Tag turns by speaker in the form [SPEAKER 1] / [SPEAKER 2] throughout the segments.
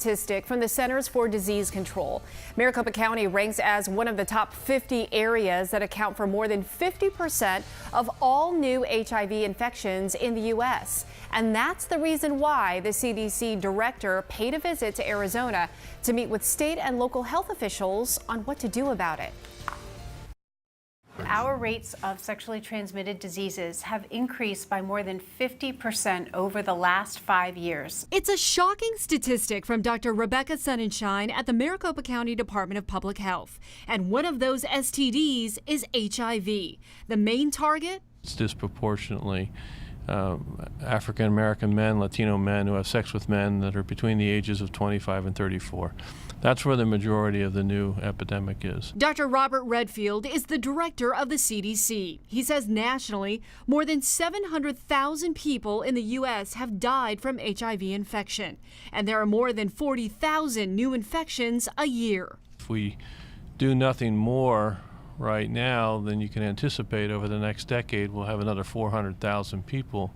[SPEAKER 1] Statistic from the Centers for Disease Control. Maricopa County ranks as one of the top 50 areas that account for more than 50% of all new HIV infections in the U.S. And that's the reason why the CDC director paid a visit to Arizona to meet with state and local health officials on what to do about it.
[SPEAKER 2] Our rates of sexually transmitted diseases have increased by more than 50% over the last 5 years.
[SPEAKER 3] It's a shocking statistic from Dr. Rebecca Sonnenschein at the Maricopa County Department of Public Health. And one of those STDs is HIV. The main target?
[SPEAKER 4] It's disproportionately African American men, Latino men who have sex with men that are between the ages of 25 and 34. That's where the majority of the new epidemic is.
[SPEAKER 3] Dr. Robert Redfield is the director of the CDC. He says nationally, more than 700,000 people in the U.S. have died from HIV infection, and there are more than 40,000 new infections a year.
[SPEAKER 4] If we do nothing more right now, then you can anticipate over the next decade we'll have another 400,000 people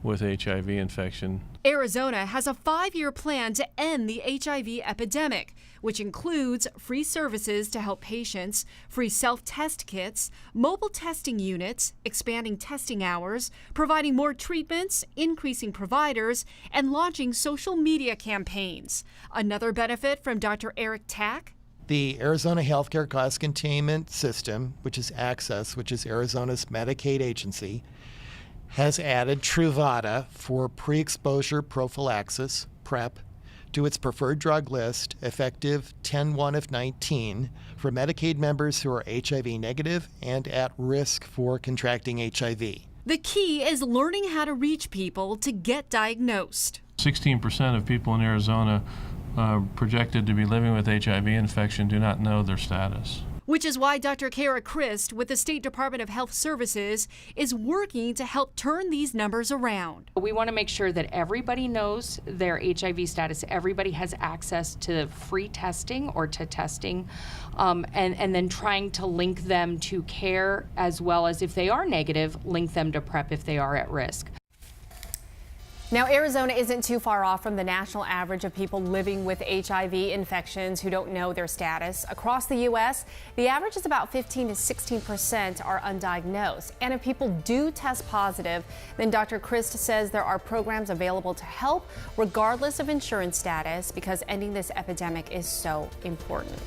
[SPEAKER 4] with HIV infection.
[SPEAKER 3] Arizona has a 5-year plan to end the HIV epidemic, which includes free services to help patients, free self-test kits, mobile testing units, expanding testing hours, providing more treatments, increasing providers, and launching social media campaigns. Another benefit from Dr. Eric Tack:
[SPEAKER 5] the Arizona Healthcare Cost Containment System, which is ACCESS, which is Arizona's Medicaid agency, has added Truvada for pre-exposure prophylaxis, PrEP, to its preferred drug list effective 10/1 of 19 for Medicaid members who are HIV negative and at risk for contracting HIV.
[SPEAKER 3] The key is learning how to reach people to get diagnosed.
[SPEAKER 4] 16% of people in Arizona projected to be living with HIV infection do not know their status.
[SPEAKER 3] Which is why Dr. Kara Christ with the State Department of Health Services is working to help turn these numbers around.
[SPEAKER 6] We want to make sure that everybody knows their HIV status. Everybody has access to free testing or to testing, and then trying to link them to care, as well as if they are negative, link them to PrEP if they are at risk.
[SPEAKER 1] Now, Arizona isn't too far off from the national average of people living with HIV infections who don't know their status. Across the U.S., the average is about 15 to 16% are undiagnosed. And if people do test positive, then Dr. Christ says there are programs available to help regardless of insurance status, because ending this epidemic is so important.